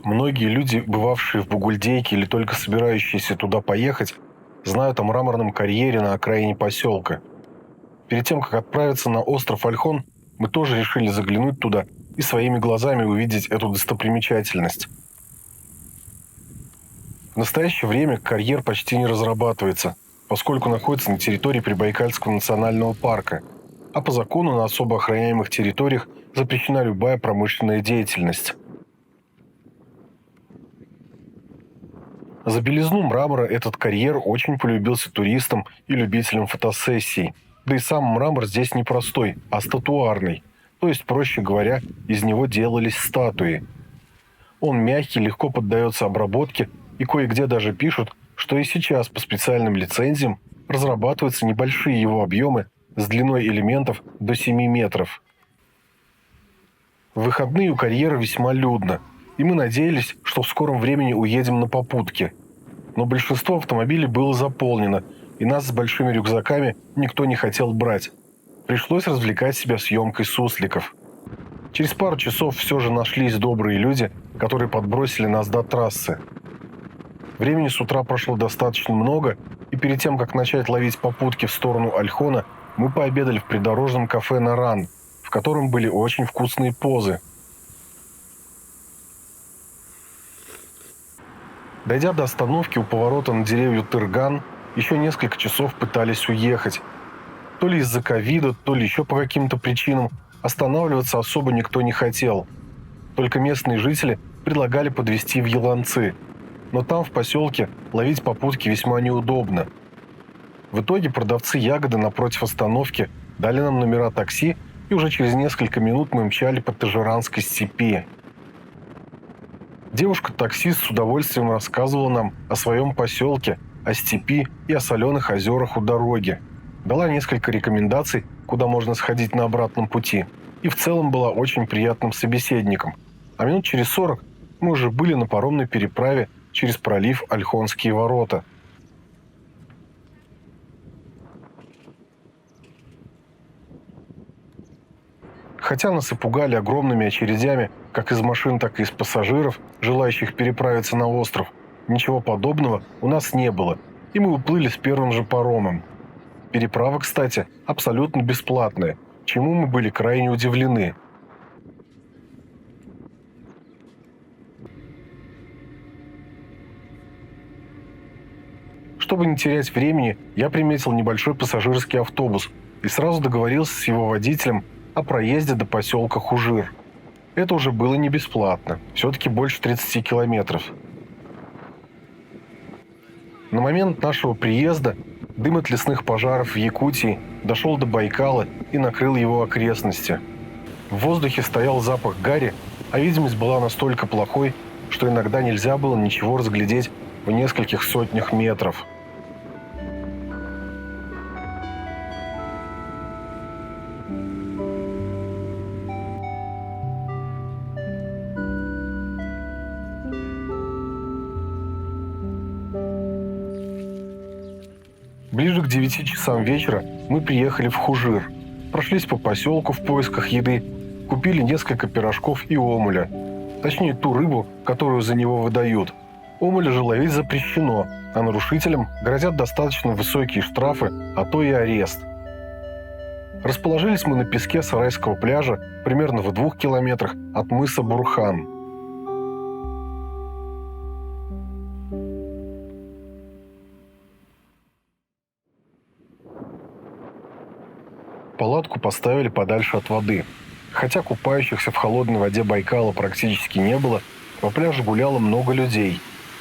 Многие люди, бывавшие в Бугульдейке или только собирающиеся туда поехать, знают о мраморном карьере на окраине поселка. Перед тем, как отправиться на остров Ольхон, мы тоже решили заглянуть туда и своими глазами увидеть эту достопримечательность. В настоящее время карьер почти не разрабатывается, поскольку находится на территории Прибайкальского национального парка, а по закону на особо охраняемых территориях запрещена любая промышленная деятельность. За белизну мрамора этот карьер очень полюбился туристам и любителям фотосессий. Да и сам мрамор здесь не простой, а статуарный, то есть, проще говоря, из него делались статуи. Он мягкий, легко поддается обработке, и кое-где даже пишут, что и сейчас по специальным лицензиям разрабатываются небольшие его объемы с длиной элементов до 7 метров. В выходные у карьера весьма людно, и мы надеялись, что в скором времени уедем на попутке. Но большинство автомобилей было заполнено, и нас с большими рюкзаками никто не хотел брать. Пришлось развлекать себя съемкой сусликов. Через пару часов все же нашлись добрые люди, которые подбросили нас до трассы. Времени с утра прошло достаточно много, и перед тем, как начать ловить попутки в сторону Ольхона, мы пообедали в придорожном кафе «Наран», в котором были очень вкусные позы. Дойдя до остановки у поворота на деревню Тырган, еще несколько часов пытались уехать. То ли из-за ковида, то ли еще по каким-то причинам останавливаться особо никто не хотел. Только местные жители предлагали подвезти в Еланцы. Но там, в поселке, ловить попутки весьма неудобно. В итоге продавцы ягоды напротив остановки дали нам номера такси, и уже через несколько минут мы мчали по Тажиранской степи. Девушка-таксист с удовольствием рассказывала нам о своем поселке, о степи и о соленых озерах у дороги. Дала несколько рекомендаций, куда можно сходить на обратном пути, и в целом была очень приятным собеседником. А минут через 40 мы уже были на паромной переправе через пролив Ольхонские ворота. Хотя нас и пугали огромными очередями, как из машин, так и из пассажиров, желающих переправиться на остров, ничего подобного у нас не было, и мы уплыли с первым же паромом. Переправа, кстати, абсолютно бесплатная, чему мы были крайне удивлены. Чтобы не терять времени, я приметил небольшой пассажирский автобус и сразу договорился с его водителем о проезде до поселка Хужир. Это уже было не бесплатно, все-таки больше 30 километров. На момент нашего приезда дым от лесных пожаров в Якутии дошел до Байкала и накрыл его окрестности. В воздухе стоял запах гари, а видимость была настолько плохой, что иногда нельзя было ничего разглядеть в нескольких сотнях метров. Ближе к 9 часам вечера мы приехали в Хужир, прошлись по поселку в поисках еды, купили несколько пирожков и омуля, точнее ту рыбу, которую за него выдают. Омуля же ловить запрещено, а нарушителям грозят достаточно высокие штрафы, а то и арест. Расположились мы на песке Сарайского пляжа примерно в 2 километрах от мыса Бурхан. Палатку поставили подальше от воды. Хотя купающихся в холодной воде Байкала практически не было, по пляжу гуляло много людей.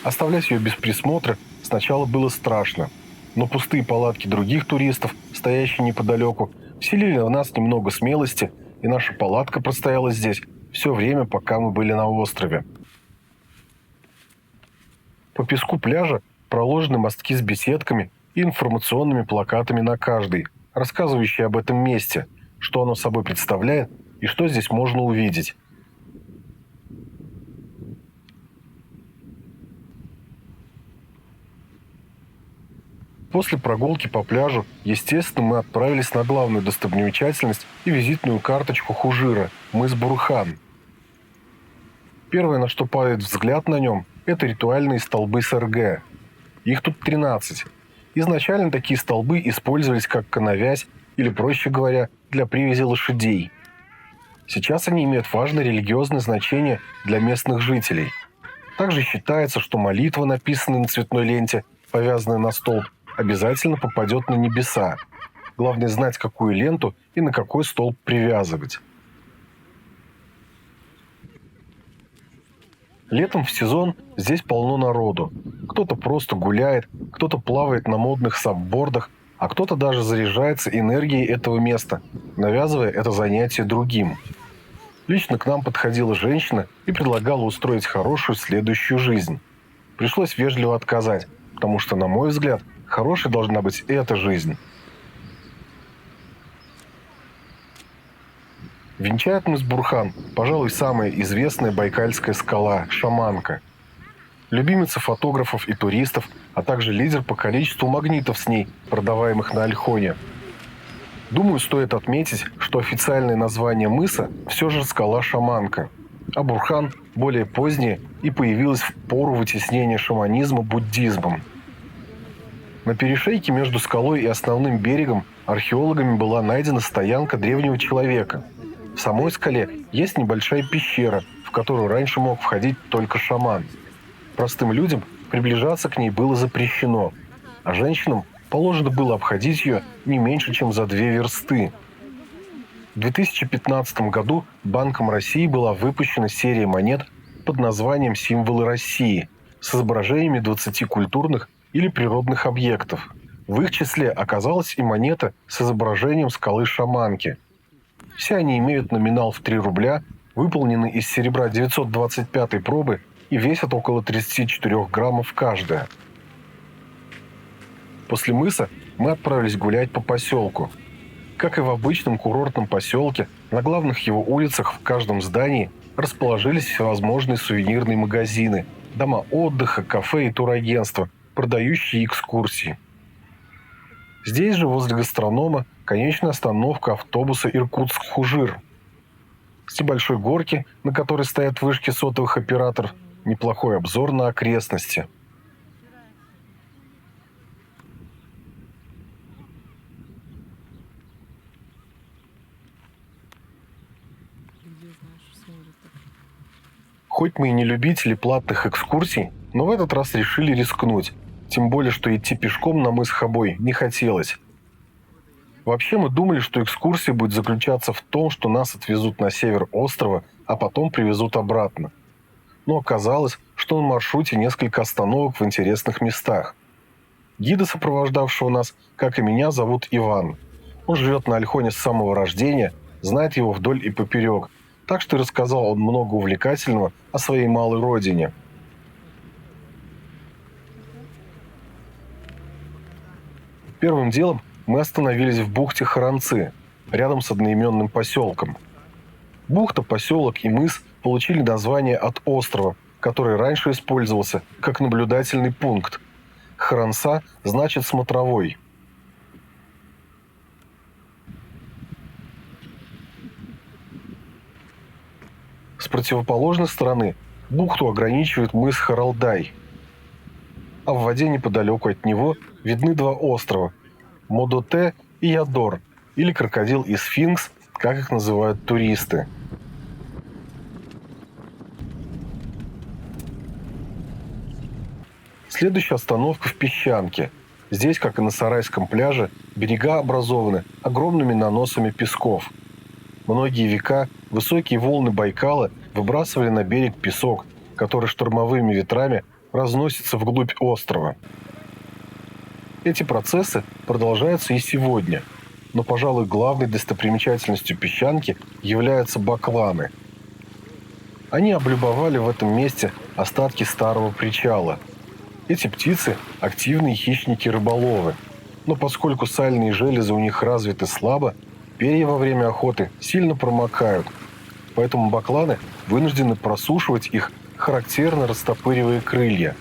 Оставлять ее без присмотра сначала было страшно, но пустые палатки других туристов, стоящие неподалеку, вселили в нас немного смелости, и наша палатка простояла здесь все время, пока мы были на острове. По песку пляжа проложены мостки с беседками и информационными плакатами на каждой, рассказывающие об этом месте, что оно собой представляет и что здесь можно увидеть. После прогулки по пляжу, естественно, мы отправились на главную достопримечательность и визитную карточку Хужира – мыс Бурхан. Первое, на что падает взгляд на нем, это ритуальные столбы СРГ. Их тут 13. Изначально такие столбы использовались как коновязь или, проще говоря, для привязи лошадей. Сейчас они имеют важное религиозное значение для местных жителей. Также считается, что молитва, написанная на цветной ленте, повязанная на столб, обязательно попадет на небеса. Главное знать, какую ленту и на какой столб привязывать. Летом в сезон здесь полно народу. Кто-то просто гуляет, кто-то плавает на модных саббордах, а кто-то даже заряжается энергией этого места, навязывая это занятие другим. Лично к нам подходила женщина и предлагала устроить хорошую следующую жизнь. Пришлось вежливо отказать, потому что, на мой взгляд, хорошей должна быть эта жизнь. Венчает мыс Бурхан, пожалуй, самая известная байкальская скала – Шаманка. Любимица фотографов и туристов, а также лидер по количеству магнитов с ней, продаваемых на Ольхоне. Думаю, стоит отметить, что официальное название мыса все же скала Шаманка, а Бурхан более позднее и появилась в пору вытеснения шаманизма буддизмом. На перешейке между скалой и основным берегом археологами была найдена стоянка древнего человека. В самой скале есть небольшая пещера, в которую раньше мог входить только шаман. Простым людям приближаться к ней было запрещено, а женщинам положено было обходить ее не меньше, чем за 2 версты. В 2015 году Банком России была выпущена серия монет под названием «Символы России» с изображениями 20 культурных или природных объектов. В их числе оказалась и монета с изображением скалы Шаманки. Все они имеют номинал в 3 рубля, выполнены из серебра 925 пробы и весят около 34 граммов каждая. После мыса мы отправились гулять по поселку. Как и в обычном курортном поселке, на главных его улицах в каждом здании расположились всевозможные сувенирные магазины, дома отдыха, кафе и турагентства, продающие экскурсии. Здесь же, возле гастронома, конечная остановка автобуса Иркутск-Хужир. С небольшой горки, на которой стоят вышки сотовых операторов, неплохой обзор на окрестности. Хоть мы и не любители платных экскурсий, но в этот раз решили рискнуть, тем более, что идти пешком на мыс Хобой не хотелось. Вообще мы думали, что экскурсия будет заключаться в том, что нас отвезут на север острова, а потом привезут обратно. Но оказалось, что на маршруте несколько остановок в интересных местах. Гида, сопровождавшего нас, как и меня, зовут Иван. Он живет на Ольхоне с самого рождения, знает его вдоль и поперек, так что и рассказал он много увлекательного о своей малой родине. Первым делом мы остановились в бухте Харанцы, рядом с одноименным поселком. Бухта, поселок и мыс получили название от острова, который раньше использовался как наблюдательный пункт. Харанса значит «смотровой». С противоположной стороны бухту ограничивает мыс Харалдай, а в воде неподалеку от него видны 2 острова – Модоте и Ядор, или крокодил и сфинкс, как их называют туристы. Следующая остановка в Песчанке. Здесь, как и на Сарайском пляже, берега образованы огромными наносами песков. Многие века высокие волны Байкала выбрасывали на берег песок, который штормовыми ветрами разносится вглубь острова. Эти процессы продолжаются и сегодня, но, пожалуй, главной достопримечательностью Песчанки являются бакланы. Они облюбовали в этом месте остатки старого причала. Эти птицы – активные хищники-рыболовы, но поскольку сальные железы у них развиты слабо, перья во время охоты сильно промокают, поэтому бакланы вынуждены просушивать их, характерно растопыривая крылья.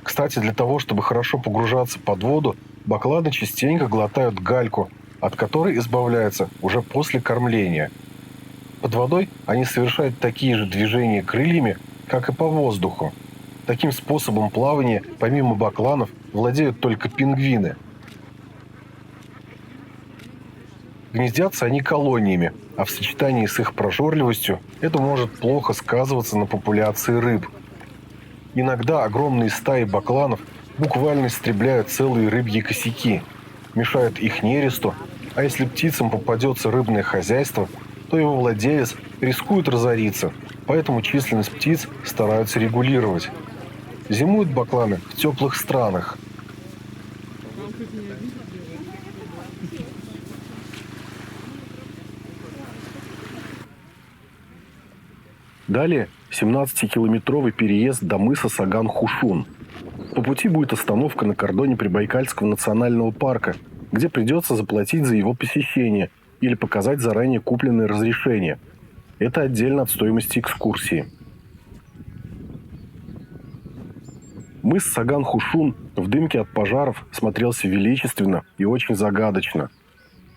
Кстати, для того, чтобы хорошо погружаться под воду, бакланы частенько глотают гальку, от которой избавляются уже после кормления. Под водой они совершают такие же движения крыльями, как и по воздуху. Таким способом плавания, помимо бакланов, владеют только пингвины. Гнездятся они колониями, а в сочетании с их прожорливостью это может плохо сказываться на популяции рыб. Иногда огромные стаи бакланов буквально истребляют целые рыбьи косяки, мешают их нересту, а если птицам попадется рыбное хозяйство, то его владелец рискует разориться, поэтому численность птиц стараются регулировать. Зимуют бакланы в теплых странах. Далее 17-километровый переезд до мыса Саган-Хушун. По пути будет остановка на кордоне Прибайкальского национального парка, где придется заплатить за его посещение или показать заранее купленное разрешение. Это отдельно от стоимости экскурсии. Мыс Саган-Хушун в дымке от пожаров смотрелся величественно и очень загадочно.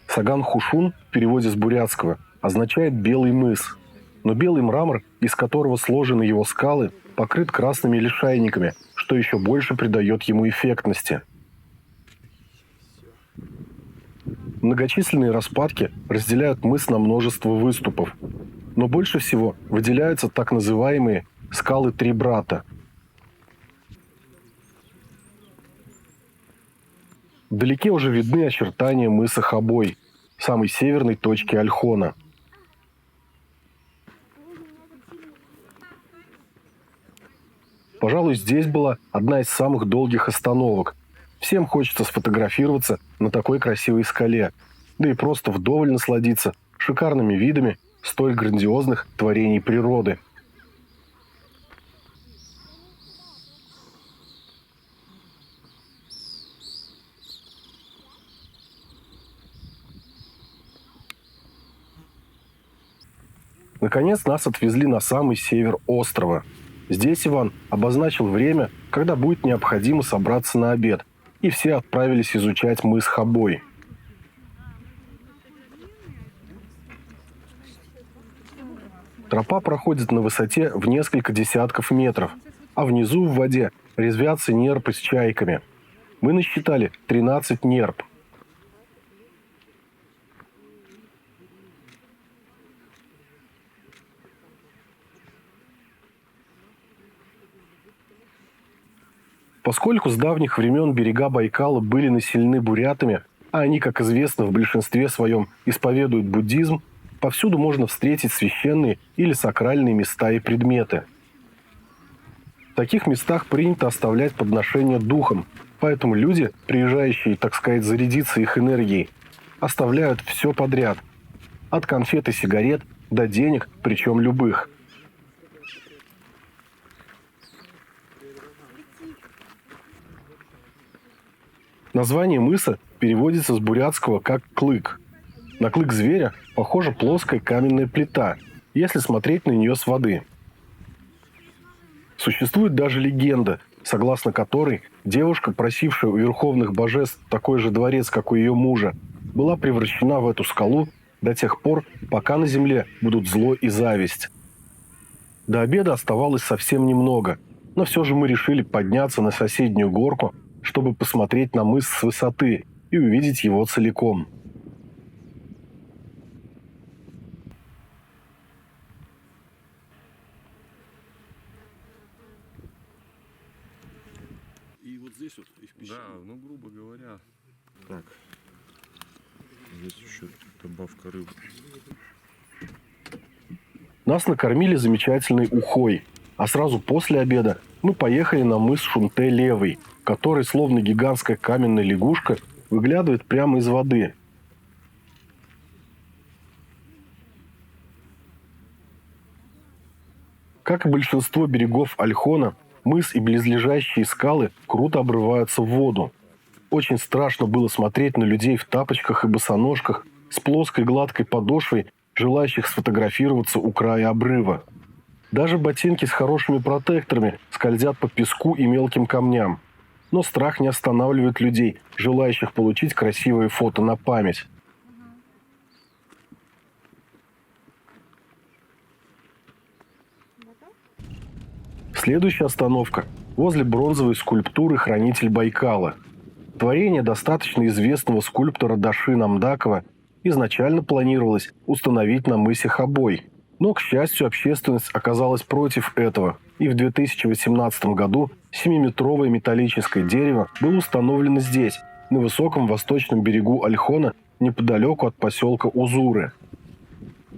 Саган-Хушун в переводе с бурятского означает «белый мыс». Но белый мрамор, из которого сложены его скалы, покрыт красными лишайниками, что еще больше придает ему эффектности. Многочисленные распадки разделяют мыс на множество выступов. Но больше всего выделяются так называемые скалы Три брата. Вдалеке уже видны очертания мыса Хабой, самой северной точки Ольхона. Пожалуй, здесь была одна из самых долгих остановок. Всем хочется сфотографироваться на такой красивой скале, да и просто вдоволь насладиться шикарными видами столь грандиозных творений природы. Наконец нас отвезли на самый север острова. Здесь Иван обозначил время, когда будет необходимо собраться на обед, и все отправились изучать мыс Хабой. Тропа проходит на высоте в несколько десятков метров, а внизу в воде резвятся нерпы с чайками. Мы насчитали 13 нерп. Поскольку с давних времен берега Байкала были населены бурятами, а они, как известно, в большинстве своем исповедуют буддизм, повсюду можно встретить священные или сакральные места и предметы. В таких местах принято оставлять подношения духам, поэтому люди, приезжающие, так сказать, зарядиться их энергией, оставляют все подряд, от конфет и сигарет до денег, причем любых. Название мыса переводится с бурятского как «клык». На клык зверя похожа плоская каменная плита, если смотреть на нее с воды. Существует даже легенда, согласно которой девушка, просившая у верховных божеств такой же дворец, как у ее мужа, была превращена в эту скалу до тех пор, пока на земле будут зло и зависть. До обеда оставалось совсем немного, но все же мы решили подняться на соседнюю горку, чтобы посмотреть на мыс с высоты и увидеть его целиком. И вот здесь вот их пещера. Да, ну, грубо говоря. Так. Здесь еще добавка рыбы. Нас накормили замечательной ухой, а сразу после обеда мы поехали на мыс Шунте-Левый, который, словно гигантская каменная лягушка, выглядывает прямо из воды. Как и большинство берегов Ольхона, мыс и близлежащие скалы круто обрываются в воду. Очень страшно было смотреть на людей в тапочках и босоножках с плоской гладкой подошвой, желающих сфотографироваться у края обрыва. Даже ботинки с хорошими протекторами скользят по песку и мелким камням. Но страх не останавливает людей, желающих получить красивые фото на память. Следующая остановка – возле бронзовой скульптуры «Хранитель Байкала». Творение достаточно известного скульптора Даши Намдакова изначально планировалось установить на мысе Хабой. Но, к счастью, общественность оказалась против этого, и в 2018 году 7-метровое металлическое дерево было установлено здесь, на высоком восточном берегу Ольхона, неподалеку от поселка Узуры.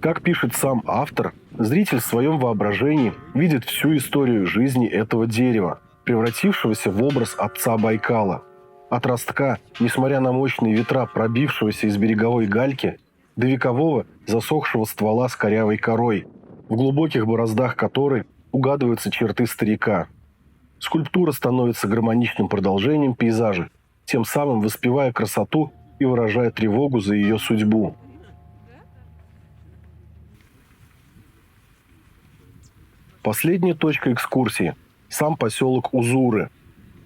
Как пишет сам автор, зритель в своем воображении видит всю историю жизни этого дерева, превратившегося в образ отца Байкала. От ростка, несмотря на мощные ветра, пробившегося из береговой гальки, до векового засохшего ствола с корявой корой, в глубоких бороздах которой угадываются черты старика. Скульптура становится гармоничным продолжением пейзажа, тем самым воспевая красоту и выражая тревогу за ее судьбу. Последняя точка экскурсии – сам поселок Узуры.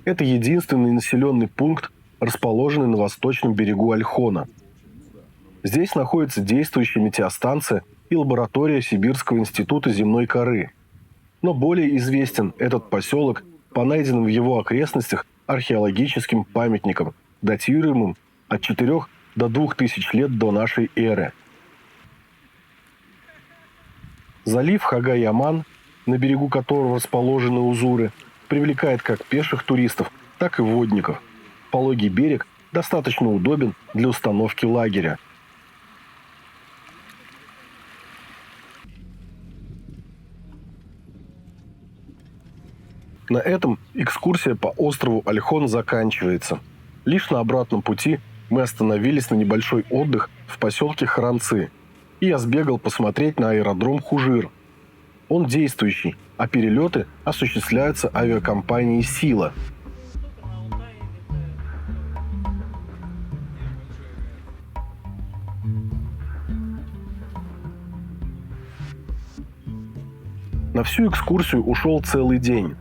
Это единственный населенный пункт, расположенный на восточном берегу Ольхона. Здесь находится действующая метеостанция и лаборатория Сибирского института земной коры. Но более известен этот поселок по найденным в его окрестностях археологическим памятникам, датируемым от 4 до 2000 лет до нашей эры. Залив Хагай-Яман, на берегу которого расположены Узуры, привлекает как пеших туристов, так и водников. Пологий берег достаточно удобен для установки лагеря. На этом экскурсия по острову Ольхон заканчивается. Лишь на обратном пути мы остановились на небольшой отдых в поселке Харанцы, и я сбегал посмотреть на аэродром Хужир. Он действующий, а перелеты осуществляются авиакомпанией «Сила». На всю экскурсию ушел целый день.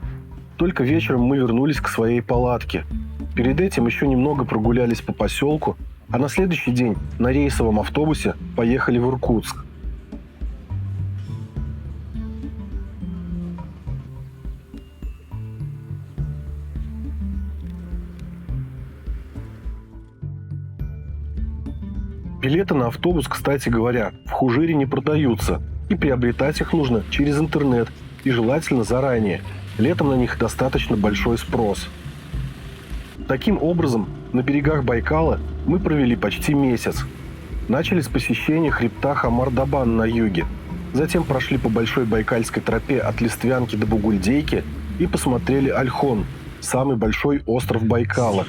Только вечером мы вернулись к своей палатке. Перед этим еще немного прогулялись по поселку, а на следующий день на рейсовом автобусе поехали в Иркутск. Билеты на автобус, кстати говоря, в Хужире не продаются, и приобретать их нужно через интернет, и желательно заранее. Летом на них достаточно большой спрос. Таким образом, на берегах Байкала мы провели почти месяц. Начали с посещения хребта Хамар-Дабан на юге. Затем прошли по Большой Байкальской тропе от Листвянки до Бугульдейки и посмотрели Ольхон, самый большой остров Байкала.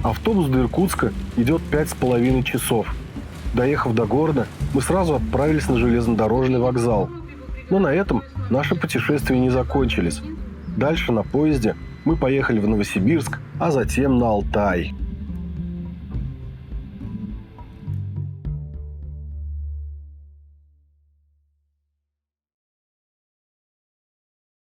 Автобус до Иркутска идет 5,5 часов. Доехав до города, мы сразу отправились на железнодорожный вокзал. Но на этом наши путешествия не закончились. Дальше на поезде мы поехали в Новосибирск, а затем на Алтай.